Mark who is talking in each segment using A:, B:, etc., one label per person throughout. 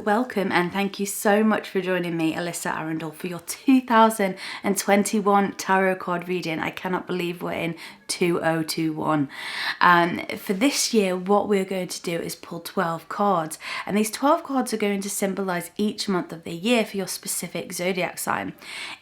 A: welcome and thank you so much for joining me, Alyssa Arundell, for your 2021 tarot card reading. I cannot believe we're in 2021. For this year, what we're going to do is pull 12 cards, and these 12 cards are going to symbolize each month of the year for your specific zodiac sign.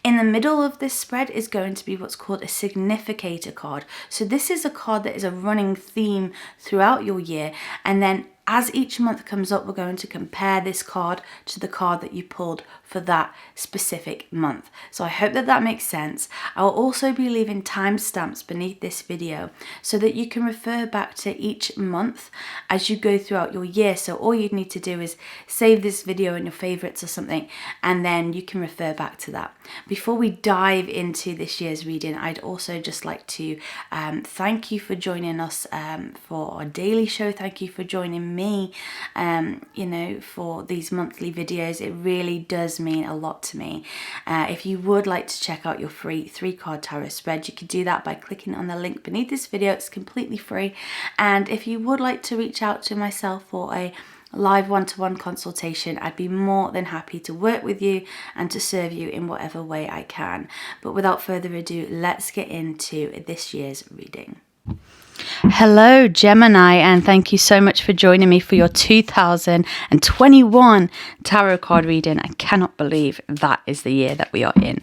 A: In the middle of this spread is going to be what's called a significator card. So this is a card that is a running theme throughout your year, and then as each month comes up, we're going to compare this card to the card that you pulled for that specific month. So I hope that that makes sense. I will also be leaving timestamps beneath this video so that you can refer back to each month as you go throughout your year. So all you need to do is save this video in your favorites or something, and then you can refer back to that. Before we dive into this year's reading, I'd also just like to thank you for joining us for our daily show. Thank you for joining me for these monthly videos. It really does mean a lot to me. If you would like to check out your free 3-card tarot spread, you could do that by clicking on the link beneath this video. It's completely free. And if you would like to reach out to myself for a live one-to-one consultation, I'd be more than happy to work with you and to serve you in whatever way I can. But without further ado, let's get into this year's reading. Hello Gemini, and thank you so much for joining me for your 2021 tarot card reading. I cannot believe that is the year that we are in.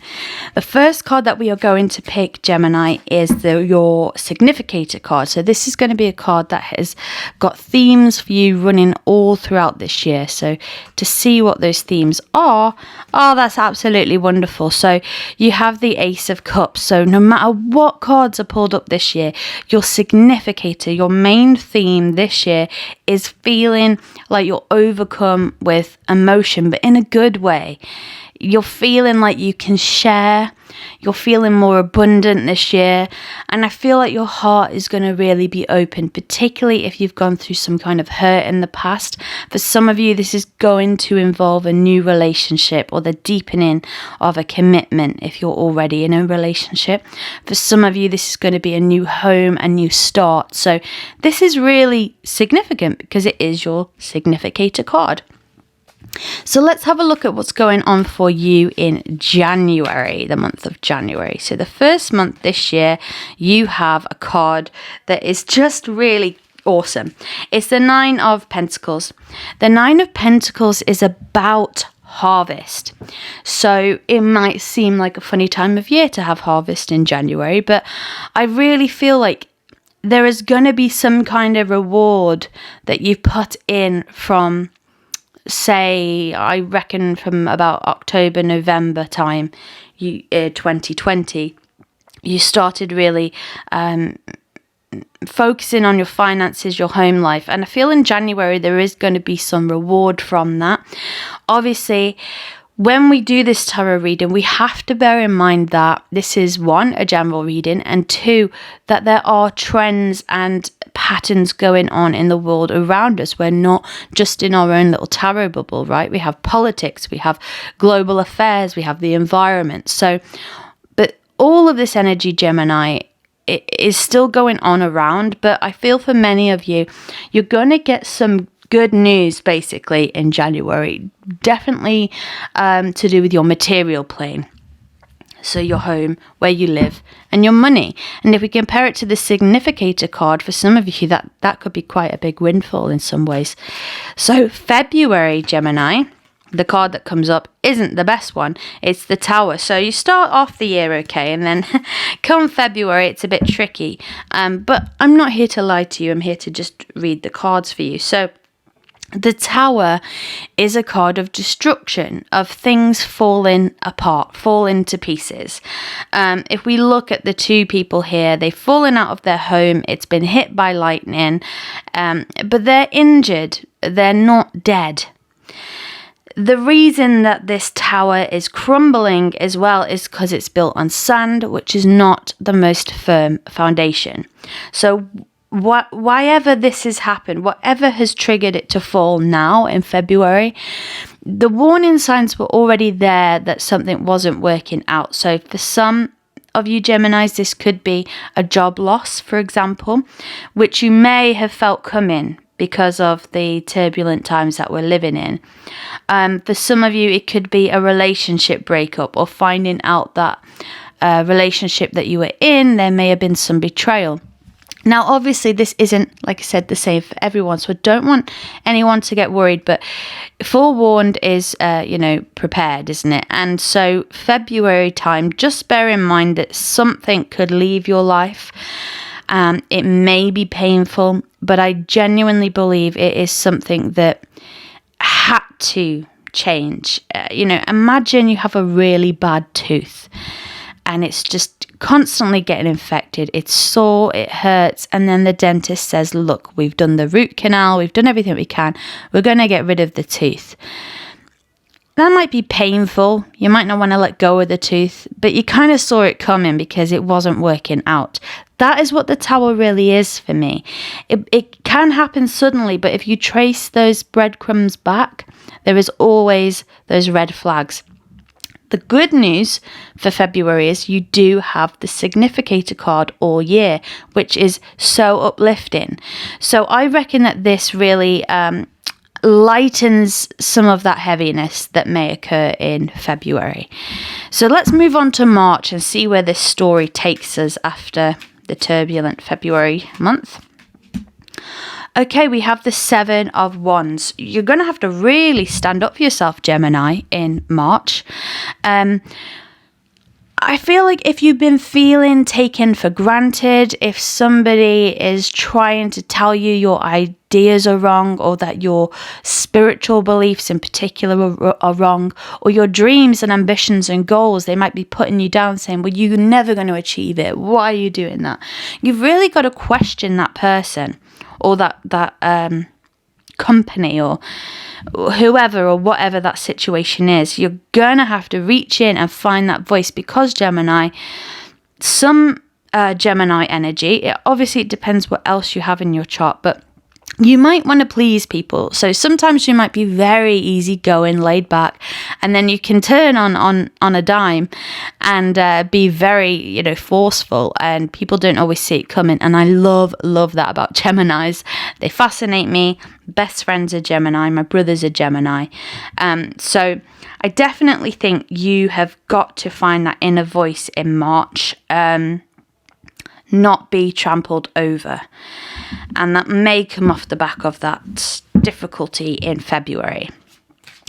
A: The first card that we are going to pick, Gemini, is your significator card. So this is going to be a card that has got themes for you running all throughout this year. So to see what those themes are, that's absolutely wonderful. So you have the Ace of Cups. So no matter what cards are pulled up this year, your significator, your main theme this year is feeling like you're overcome with emotion, but in a good way. You're feeling like you can share. You're feeling more abundant this year. And I feel like your heart is going to really be open, particularly if you've gone through some kind of hurt in the past. For some of you, this is going to involve a new relationship or the deepening of a commitment if you're already in a relationship. For some of you, this is going to be a new home, a new start. So this is really significant because it is your significator card. So let's have a look at what's going on for you in January, the month of January. So the first month this year, you have a card that is just really awesome. It's the 9 of Pentacles. The 9 of Pentacles is about harvest. So it might seem like a funny time of year to have harvest in January, but I really feel like there is going to be some kind of reward that you've put in from, say, I reckon from about October, November time, 2020, you started really focusing on your finances, your home life. And I feel in January there is going to be some reward from that. Obviously, when we do this tarot reading, we have to bear in mind that this is 1, a general reading, and 2, that there are trends and patterns going on in the world around us. We're not just in our own little tarot bubble, right? We have politics, we have global affairs, we have the environment. So, but all of this energy, Gemini, it is still going on around, but I feel for many of you, you're going to get some good news basically in January, definitely to do with your material plane. So your home, where you live, and your money. And if we compare it to the significator card, for some of you, that could be quite a big windfall in some ways. So February, Gemini, the card that comes up isn't the best one. It's the Tower. So you start off the year okay, and then come February, it's a bit tricky. But I'm not here to lie to you. I'm here to just read the cards for you. So the Tower is a card of destruction, of things falling apart, falling to pieces. If we look at the 2 people here, they've fallen out of their home. It's been hit by lightning, but they're injured. They're not dead. The reason that this tower is crumbling as well is because it's built on sand, which is not the most firm foundation. So whatever this has happened, whatever has triggered it to fall now in February, the warning signs were already there that something wasn't working out. So for some of you Geminis, this could be a job loss, for example, which you may have felt coming because of the turbulent times that we're living in. For some of you, it could be a relationship breakup, or finding out that relationship that you were in, there may have been some betrayal. Now, obviously, this isn't, like I said, the same for everyone, so I don't want anyone to get worried, but forewarned is, prepared, isn't it? And so February time, just bear in mind that something could leave your life. It may be painful, but I genuinely believe it is something that had to change. Imagine you have a really bad tooth and it's just constantly getting infected. It's sore, it hurts, and then the dentist says, look, we've done the root canal, we've done everything we can, we're going to get rid of the tooth. That might be painful. You might not want to let go of the tooth, but you kind of saw it coming because it wasn't working out. That is what the Tower really is for me. It can happen suddenly, but if you trace those breadcrumbs back, there is always those red flags. The good news for February is you do have the Significator card all year, which is so uplifting. So I reckon that this really lightens some of that heaviness that may occur in February. So let's move on to March and see where this story takes us after the turbulent February month. Okay, we have the Seven of Wands. You're going to have to really stand up for yourself, Gemini, in March. I feel like if you've been feeling taken for granted, if somebody is trying to tell you your ideas are wrong, or that your spiritual beliefs in particular are wrong, or your dreams and ambitions and goals, they might be putting you down, saying, well, you're never going to achieve it. Why are you doing that? You've really got to question that person, or that company, or whoever, or whatever that situation is. You're gonna have to reach in and find that voice, because Gemini, some Gemini energy, obviously it depends what else you have in your chart, but you might want to please people. So sometimes you might be very easygoing, laid back, and then you can turn on a dime and be very, forceful, and people don't always see it coming. And I love that about Geminis. They fascinate me. Best friends are Gemini. My brother's a Gemini. So I definitely think you have got to find that inner voice in March. Not be trampled over. And that may come off the back of that difficulty in February.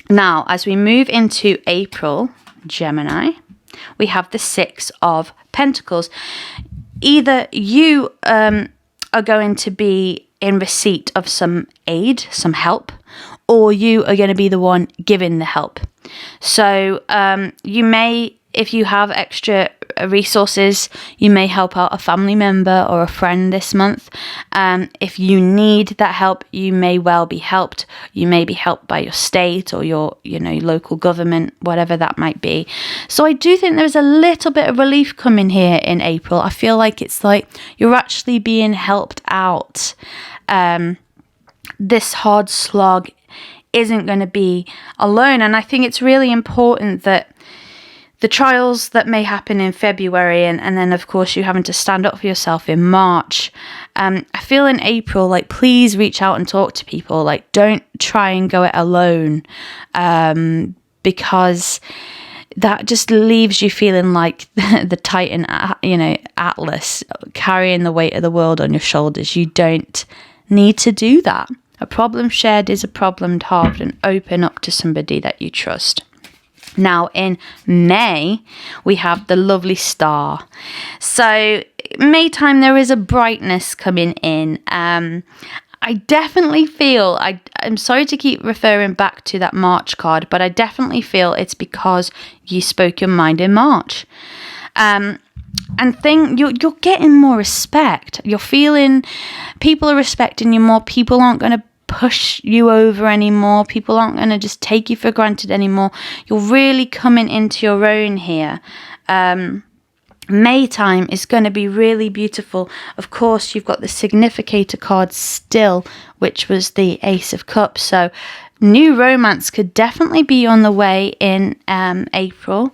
A: Now, as we move into April, Gemini, we have the Six of Pentacles. Either you are going to be in receipt of some aid, some help, or you are going to be the one giving the help. So you may, if you have extra resources, you may help out a family member or a friend this month. If you need that help, you may well be helped. You may be helped by your state or your, local government, whatever that might be. So I do think there's a little bit of relief coming here in April. I feel like it's like you're actually being helped out. This hard slog isn't going to be alone. And I think it's really important that the trials that may happen in February, and then of course you having to stand up for yourself in March, I feel in April, like, please reach out and talk to people. Like, don't try and go it alone, because that just leaves you feeling like the Titan, Atlas, carrying the weight of the world on your shoulders. You don't need to do that. A problem shared is a problem halved, and open up to somebody that you trust. Now in May, we have the lovely Star. So May time, there is a brightness coming in. I definitely feel, I'm sorry to keep referring back to that March card, but I definitely feel it's because you spoke your mind in March. And you're getting more respect. You're feeling people are respecting you more. People aren't going to push you over anymore. People aren't going to just take you for granted anymore. You're really coming into your own here. May time is going to be really beautiful. Of course, you've got the Significator card still, which was the Ace of Cups. So new romance could definitely be on the way in April.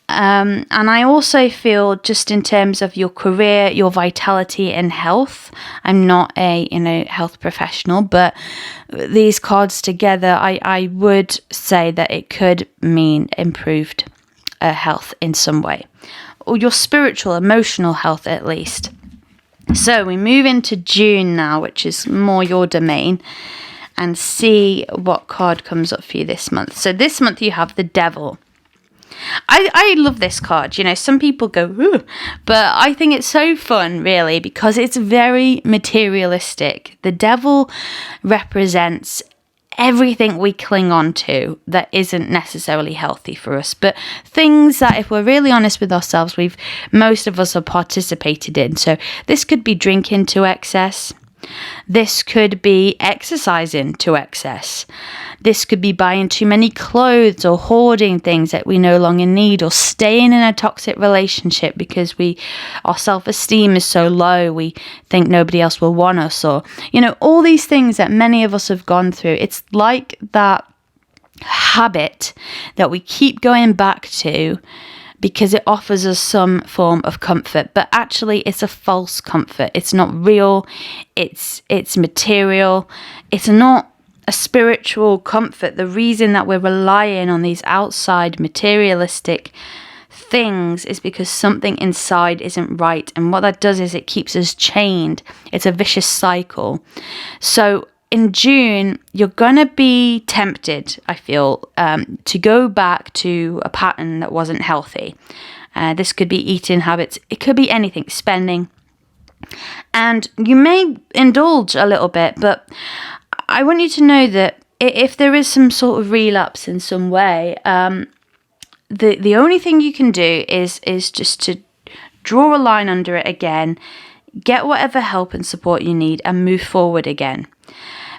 A: And I also feel, just in terms of your career, your vitality and health, I'm not a health professional, but these cards together, I would say that it could mean improved health in some way, or your spiritual, emotional health at least. So we move into June now, which is more your domain, and see what card comes up for you this month. So this month you have the Devil. I love this card. Some people go, ooh, but I think it's so fun, really, because it's very materialistic. The Devil represents everything we cling on to that isn't necessarily healthy for us, but things that, if we're really honest with ourselves, most of us have participated in. So this could be drinking to excess. This could be exercising to excess. This could be buying too many clothes or hoarding things that we no longer need, or staying in a toxic relationship because our self-esteem is so low, we think nobody else will want us, or, all these things that many of us have gone through. It's like that habit that we keep going back to because it offers us some form of comfort, but actually it's a false comfort. It's not real. It's material. It's not a spiritual comfort. The reason that we're relying on these outside materialistic things is because something inside isn't right, and what that does is it keeps us chained. It's a vicious cycle. So in June, you're going to be tempted, I feel, to go back to a pattern that wasn't healthy. This could be eating habits. It could be anything, spending. And you may indulge a little bit, but I want you to know that if there is some sort of relapse in some way, the only thing you can do is just to draw a line under it again, get whatever help and support you need, and move forward again.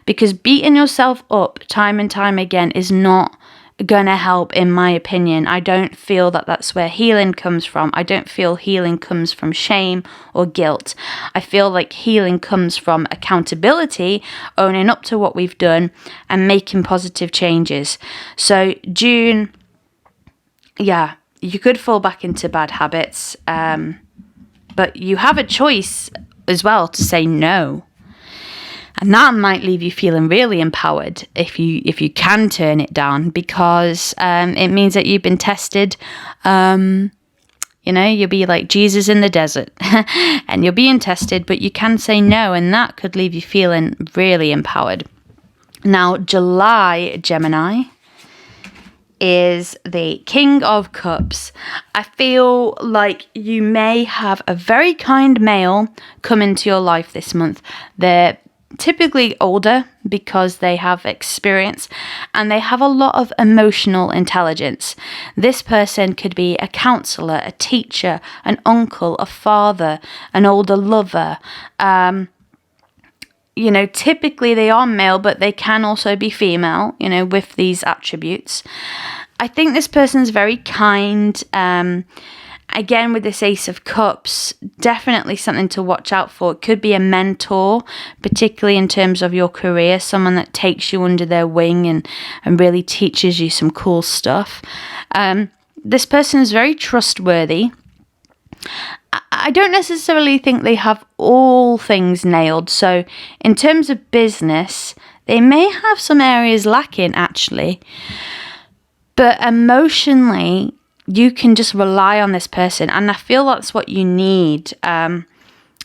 A: Because beating yourself up time and time again is not going to help, in my opinion. I don't feel that that's where healing comes from. I don't feel healing comes from shame or guilt. I feel like healing comes from accountability, owning up to what we've done, and making positive changes. So June, yeah, you could fall back into bad habits, but you have a choice as well to say no. And that might leave you feeling really empowered if you can turn it down, because it means that you've been tested. You'll be like Jesus in the desert and you're being tested, but you can say no, and that could leave you feeling really empowered. Now, July, Gemini, is the King of Cups. I feel like you may have a very kind male come into your life this month. They're typically older because they have experience and they have a lot of emotional intelligence. This person could be a counselor, a teacher, an uncle, a father, an older lover. Typically they are male, but they can also be female, with these attributes. I think this person's very kind. Again, with this Ace of Cups, definitely something to watch out for. It could be a mentor, particularly in terms of your career, someone that takes you under their wing and really teaches you some cool stuff. This person is very trustworthy. I don't necessarily think they have all things nailed. So in terms of business, they may have some areas lacking, actually. But emotionally, you can just rely on this person, and I feel that's what you need.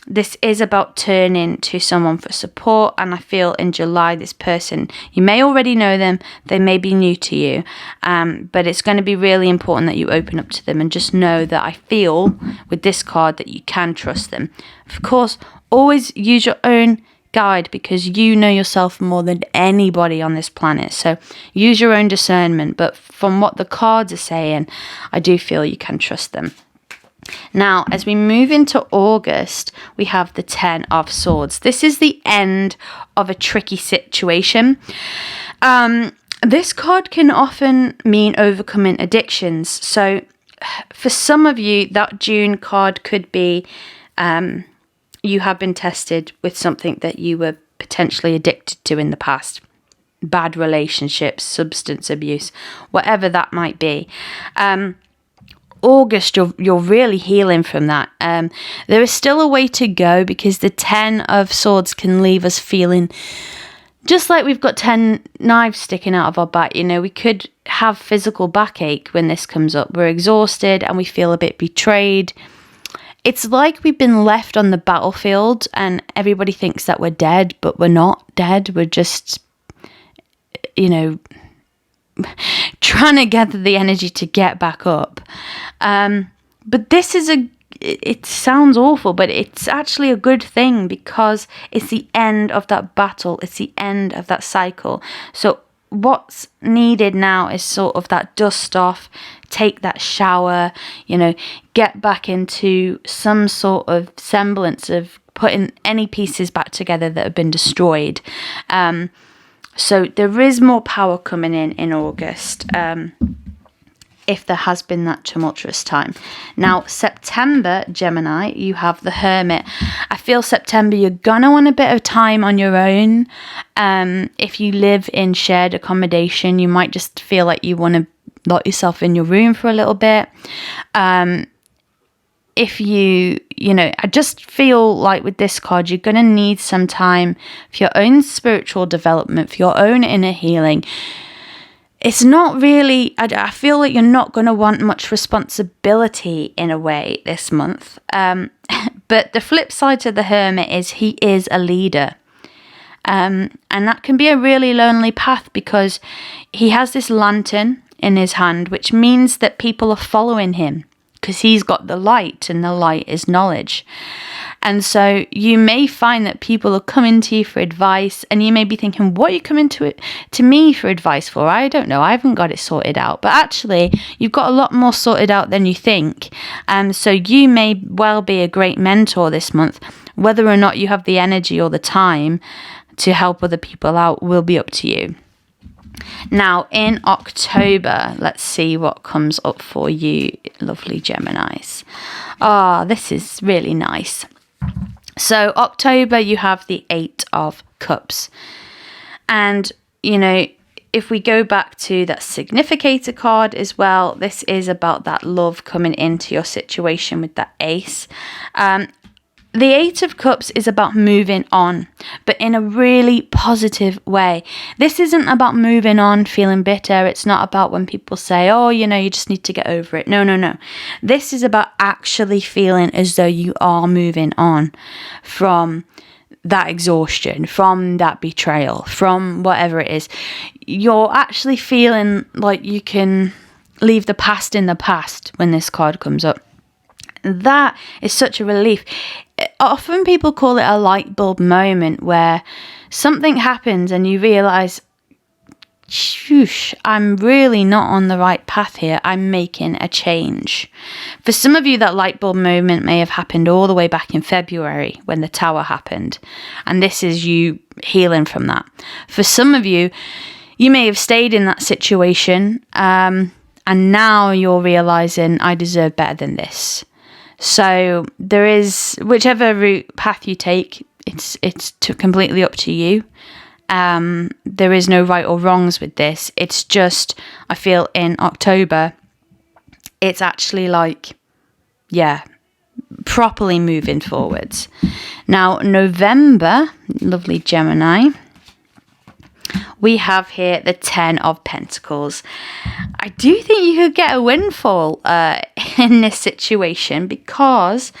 A: This is about turning to someone for support, and I feel in July, this person, you may already know them, they may be new to you, but it's going to be really important that you open up to them, and just know that I feel with this card that you can trust them. Of course, always use your own guide, because you know yourself more than anybody on this planet, so use your own discernment. But from what the cards are saying, I do feel you can trust them. Now, as we move into August, we have the 10 of Swords. This is the end of a tricky situation. This card can often mean overcoming addictions. So for some of you, that June card could be you have been tested with something that you were potentially addicted to in the past. Bad relationships, substance abuse, whatever that might be. August, you're really healing from that. There is still a way to go, because the 10 of Swords can leave us feeling just like we've got 10 knives sticking out of our back. You know, we could have physical backache when this comes up. We're exhausted and we feel a bit betrayed. It's like we've been left on the battlefield and everybody thinks that we're dead, but we're not dead. We're just, you know, trying to gather the energy to get back up. But this is it sounds awful, but it's actually a good thing, because it's the end of that battle. It's the end of that cycle. So what's needed now is sort of that dust off, take that shower, you know, get back into some sort of semblance of putting any pieces back together that have been destroyed. So there is more power coming in August, if there has been that tumultuous time. Now, September, Gemini, you have the Hermit. I feel September, you're going to want a bit of time on your own. If you live in shared accommodation, you might just feel like you want to lock yourself in your room for a little bit. If you know, I just feel like with this card, you're going to need some time for your own spiritual development, for your own inner healing. It's not really, I feel like you're not going to want much responsibility in a way this month. But the flip side to the Hermit is he is a leader. And that can be a really lonely path, because he has this lantern in his hand, which means that people are following him, because he's got the light, and the light is knowledge. And so you may find that people are coming to you for advice, and you may be thinking, what are you coming to me for advice for? I don't know. I haven't got it sorted out. But actually, you've got a lot more sorted out than you think. So you may well be a great mentor this month. Whether or not you have the energy or the time to help other people out will be up to you. Now, in October, let's see what comes up for you, lovely Geminis. This is really nice. So October, you have the 8 of Cups. And, you know, if we go back to that significator card as well, this is about that love coming into your situation with that Ace. The 8 of Cups is about moving on, but in a really positive way. This isn't about moving on, feeling bitter. It's not about when people say, oh, you know, you just need to get over it. No. This is about actually feeling as though you are moving on from that exhaustion, from that betrayal, from whatever it is. You're actually feeling like you can leave the past in the past when this card comes up. That is such a relief. Often people call it a light bulb moment, where something happens and you realize, shoosh, I'm really not on the right path here. I'm making a change. For some of you, that light bulb moment may have happened all the way back in February when the tower happened. And this is you healing from that. For some of you, you may have stayed in that situation, and now you're realizing, I deserve better than this. So there is, whichever path you take, it's completely up to you. There is no right or wrongs with this. It's just, I feel in October, it's actually like, yeah, properly moving forwards. Now, November, lovely Gemini, we have here the 10 of Pentacles. I do think you could get a windfall in this situation, because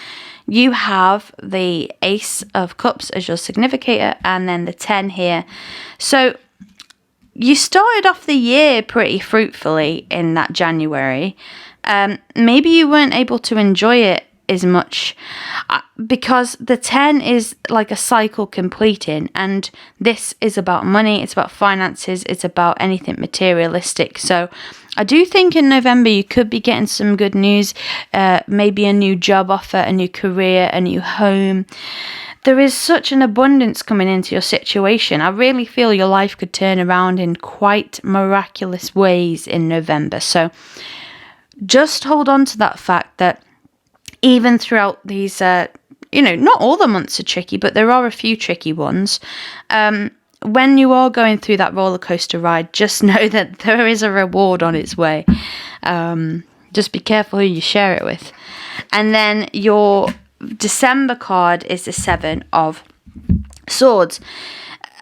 A: you have the Ace of Cups as your significator and then the 10 here. So you started off the year pretty fruitfully in that January. Maybe you weren't able to enjoy it as much, because the 10 is like a cycle completing, and this is about money, it's about finances, it's about anything materialistic. So I do think in November you could be getting some good news, maybe a new job offer, a new career, a new home. There is such an abundance coming into your situation. I really feel your life could turn around in quite miraculous ways in November. So just hold on to that fact that even throughout these, not all the months are tricky, but there are a few tricky ones. When you are going through that roller coaster ride, just know that there is a reward on its way. Just be careful who you share it with. And then your December card is the Seven of Swords.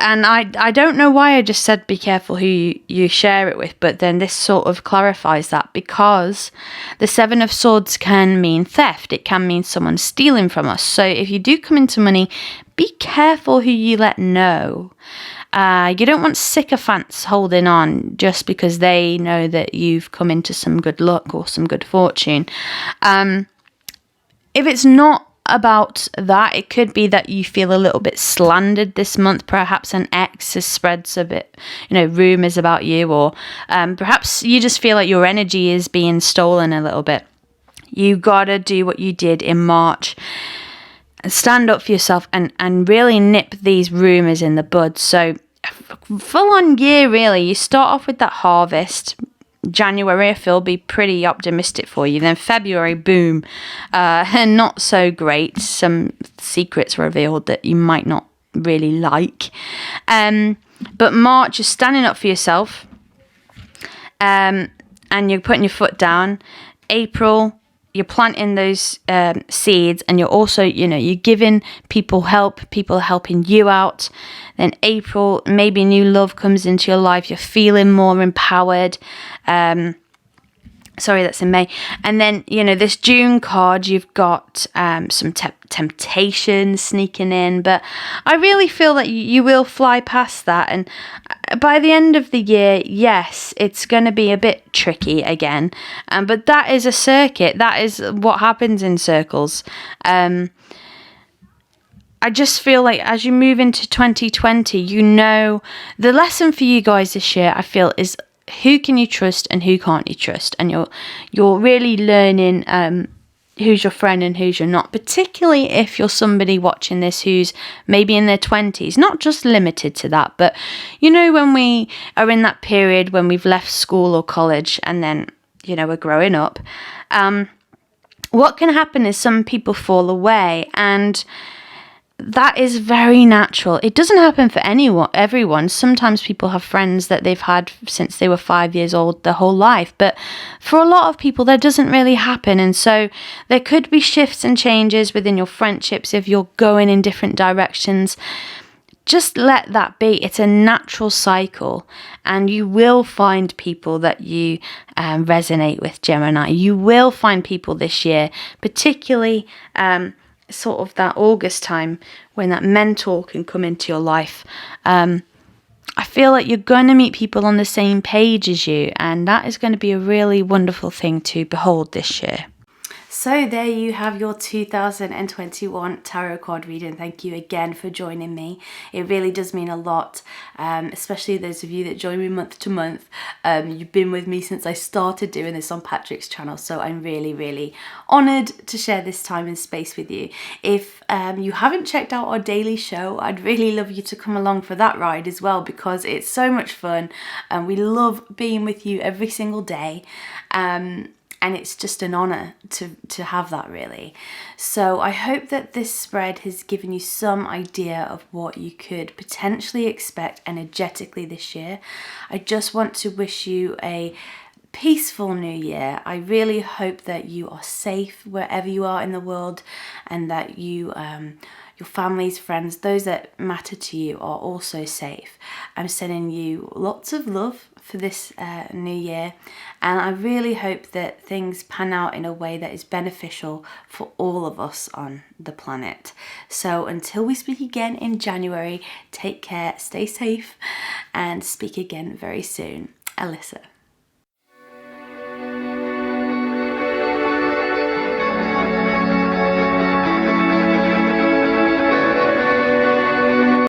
A: And I don't know why I just said be careful who you share it with, but then this sort of clarifies that, because the Seven of Swords can mean theft. It can mean someone stealing from us. So if you do come into money, be careful who you let know. You don't want sycophants holding on just because they know that you've come into some good luck or some good fortune. If it's not about that, it could be that you feel a little bit slandered this month. Perhaps an ex has spread a bit, rumors about you, or perhaps you just feel like your energy is being stolen a little bit. You gotta do what you did in March. Stand up for yourself and really nip these rumors in the bud. So full on year, really. You start off with that harvest. January, I feel, be pretty optimistic for you. Then February, boom, not so great. Some secrets revealed that you might not really like. But March is standing up for yourself, and you're putting your foot down. April, you're planting those seeds, and you're also, you're giving people help, people are helping you out. Then April, maybe new love comes into your life. You're feeling more empowered. Sorry, that's in May. And then, this June card, you've got some temptation sneaking in. But I really feel that you will fly past that. And by the end of the year, yes, it's going to be a bit tricky again. But that is a circuit. That is what happens in circles. I just feel like as you move into 2020, the lesson for you guys this year, I feel, is who can you trust and who can't you trust. And you're really learning who's your friend and who's you're not, particularly if you're somebody watching this who's maybe in their 20s, not just limited to that, but when we are in that period when we've left school or college and then, we're growing up, what can happen is some people fall away, and that is very natural. It doesn't happen for everyone. Sometimes people have friends that they've had since they were 5 years old their whole life. But for a lot of people, that doesn't really happen. And so there could be shifts and changes within your friendships if you're going in different directions. Just let that be. It's a natural cycle. And you will find people that you resonate with, Gemini. You will find people this year, particularly sort of that August time when that mentor can come into your life. I feel like you're going to meet people on the same page as you, and that is going to be a really wonderful thing to behold this year. So there you have your 2021 tarot card reading. Thank you again for joining me. It really does mean a lot, especially those of you that join me month to month. You've been with me since I started doing this on Patrick's channel, so I'm really, really honoured to share this time and space with you. If you haven't checked out our daily show, I'd really love you to come along for that ride as well, because it's so much fun and we love being with you every single day. And it's just an honour to have that, really. So I hope that this spread has given you some idea of what you could potentially expect energetically this year. I just want to wish you a peaceful new year. I really hope that you are safe wherever you are in the world, and that you your families, friends, those that matter to you are also safe. I'm sending you lots of love for this new year, and I really hope that things pan out in a way that is beneficial for all of us on the planet. So until we speak again in January, take care, stay safe, and speak again very soon. Alyssa.